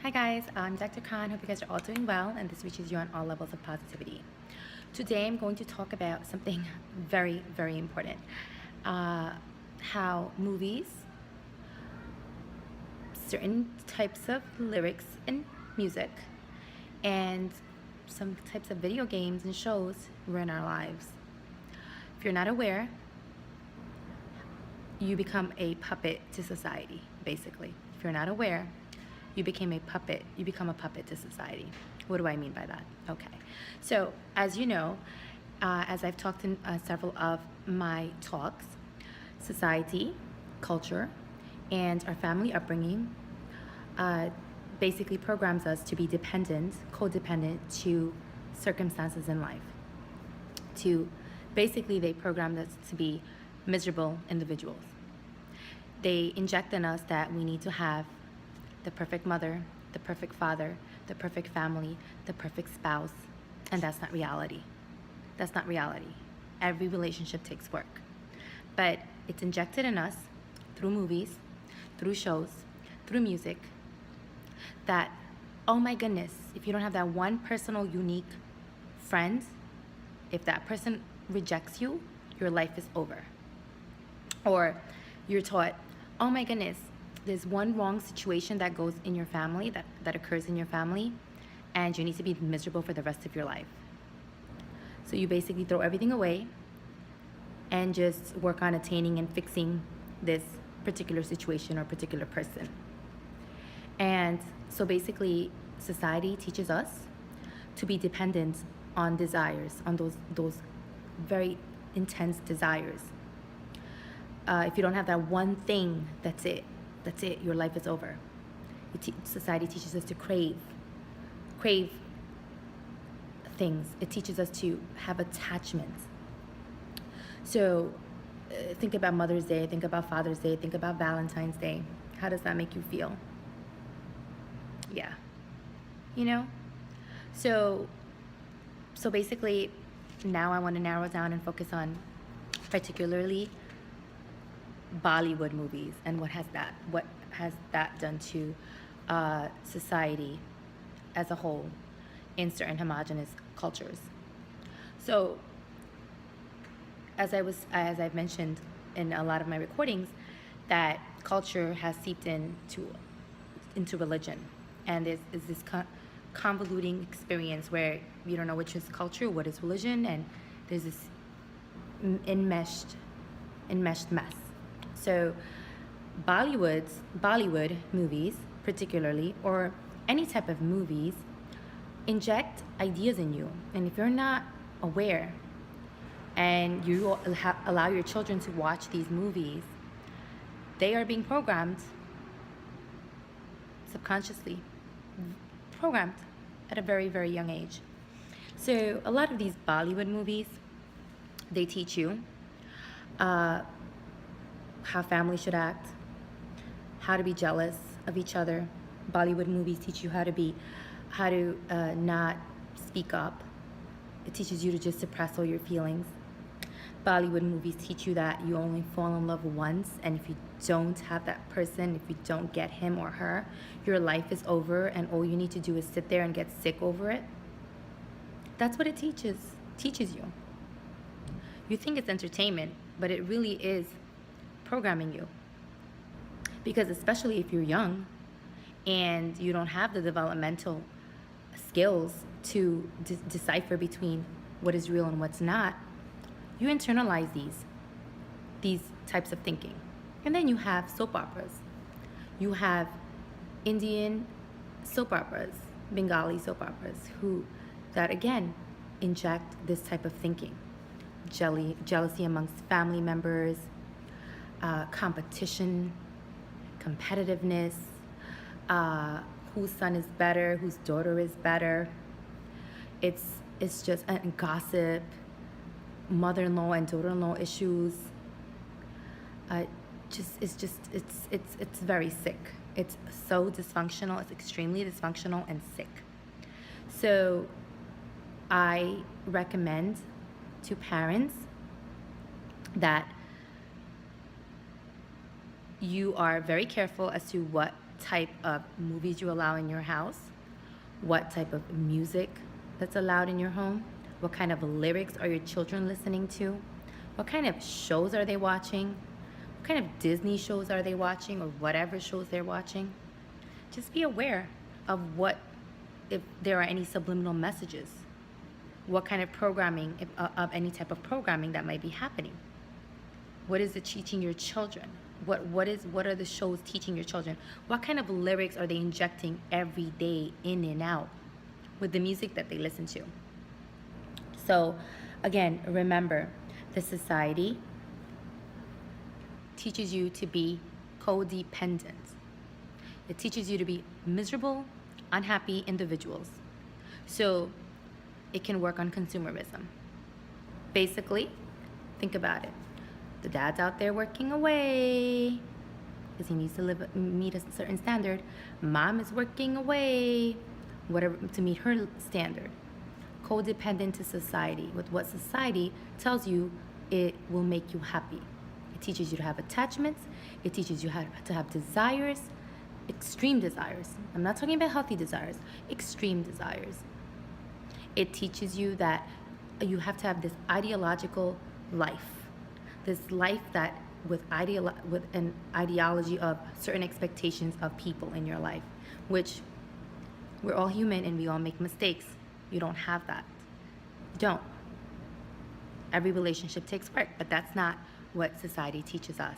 Hi guys, I'm Dr. Khan. Hope you guys are all doing well and this reaches you on all levels of positivity. Today I'm going to talk about something very, very important. How movies, certain types of lyrics and music, and some types of video games and shows ruin our lives. If you're not aware, you become a puppet to society, basically. If you're not aware, you become a puppet to society. What do I mean by that? Okay. So, as you know, as I've talked in several of my talks, society, culture, and our family upbringing basically programs us to be dependent, codependent to circumstances in life. They programmed us to be miserable individuals. They inject in us that we need to have the perfect mother, the perfect father, the perfect family, the perfect spouse, and that's not reality. That's not reality. Every relationship takes work. But it's injected in us through movies, through shows, through music, that, oh my goodness, if you don't have that one personal, unique friend, if that person rejects you, your life is over. Or you're taught, oh my goodness, there's one wrong situation that goes in your family, that occurs in your family, and you need to be miserable for the rest of your life. So you basically throw everything away and just work on attaining and fixing this particular situation or particular person. And so basically, society teaches us to be dependent on desires, on those very intense desires. If you don't have that one thing, that's it. That's it. Your life is over. Society teaches us to crave things. It teaches us to have attachment. So think about Mother's Day, think about Father's Day, think about Valentine's Day. How does that make you feel? Yeah. You know? So basically, now I want to narrow down and focus on particularly Bollywood movies and what has that done to society as a whole in certain homogenous cultures. So as I've mentioned in a lot of my recordings, that culture has seeped into religion, and there's this convoluting experience where you don't know which is culture, what is religion, and there's this enmeshed mess. So Bollywood movies particularly, or any type of movies, inject ideas in you. And if you're not aware and you allow your children to watch these movies, they are being programmed subconsciously, programmed at a very, very young age. So a lot of these Bollywood movies, they teach you how families should act, how to be jealous of each other. Bollywood movies teach you how to not speak up. It teaches you to just suppress all your feelings. Bollywood movies teach you that you only fall in love once, and if you don't have that person, if you don't get him or her, your life is over, and all you need to do is sit there and get sick over it. That's what it teaches you. You think it's entertainment, but it really is programming you. Because especially if you're young and you don't have the developmental skills to decipher between what is real and what's not, you internalize these types of thinking. And then you have soap operas. You have Indian soap operas, Bengali soap operas, that again inject this type of thinking. Jealousy amongst family members, competition, competitiveness, whose son is better, whose daughter is better. It's just gossip, mother-in-law and daughter-in-law issues. It's very sick. It's so dysfunctional. It's extremely dysfunctional and sick. So I recommend to parents that you are very careful as to what type of movies you allow in your house, what type of music that's allowed in your home, what kind of lyrics are your children listening to, what kind of shows are they watching, what kind of Disney shows are they watching, or whatever shows they're watching. Just be aware of if there are any subliminal messages, what kind of programming, of any type of programming that might be happening. What is it teaching your children? What are the shows teaching your children? What kind of lyrics are they injecting every day in and out with the music that they listen to? So again, remember, the society teaches you to be codependent. It teaches you to be miserable, unhappy individuals. So it can work on consumerism. Basically, think about it. The dad's out there working away because he needs to meet a certain standard. Mom is working away to meet her standard. Codependent to society, with what society tells you it will make you happy. It teaches you to have attachments. It teaches you how to have desires, extreme desires. I'm not talking about healthy desires, extreme desires. It teaches you that you have to have this ideological life. This life that with an ideology of certain expectations of people in your life, which we're all human and we all make mistakes. You don't have that. You don't. Every relationship takes work, but that's not what society teaches us.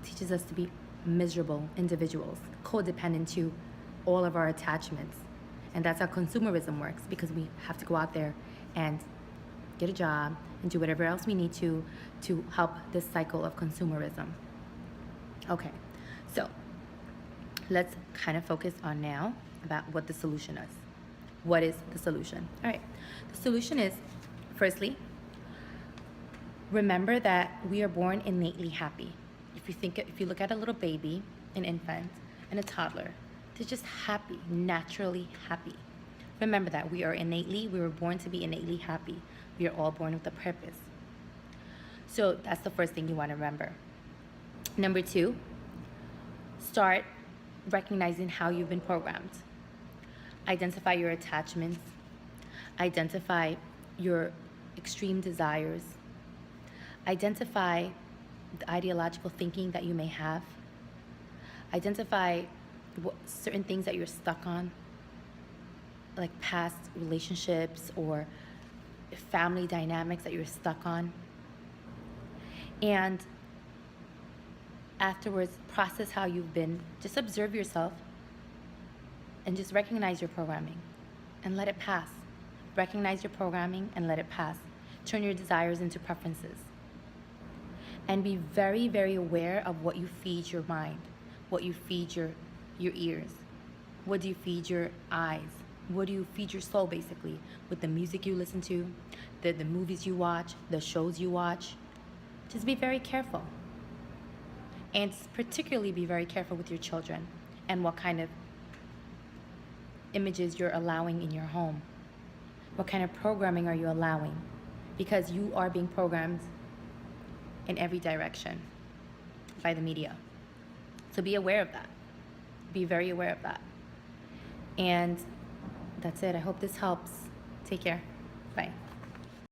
It teaches us to be miserable individuals, codependent to all of our attachments. And that's how consumerism works, because we have to go out there and get a job and do whatever else we need to help this cycle of consumerism. Okay, so let's kind of focus on now about what the solution is. What is the solution? All right, the solution is, firstly, remember that we are born innately happy. If you look at a little baby, an infant, and a toddler, they're just happy, naturally happy. Remember that we were born to be innately happy. We are all born with a purpose. So that's the first thing you want to remember. Number 2, start recognizing how you've been programmed. Identify your attachments. Identify your extreme desires. Identify the ideological thinking that you may have. Identify certain things that you're stuck on, like past relationships or family dynamics that you're stuck on. And afterwards, process how you've been. Just observe yourself and just recognize your programming and let it pass. Recognize your programming and let it pass. Turn your desires into preferences. And be very, very aware of what you feed your mind, what you feed your ears, what do you feed your eyes, what do you feed your soul, basically, with the music you listen to, the movies you watch, the shows you watch. Just be very careful. And particularly be very careful with your children and what kind of images you're allowing in your home. What kind of programming are you allowing? Because you are being programmed in every direction by the media. So be aware of that. Be very aware of that. And that's it. I hope this helps. Take care. Bye.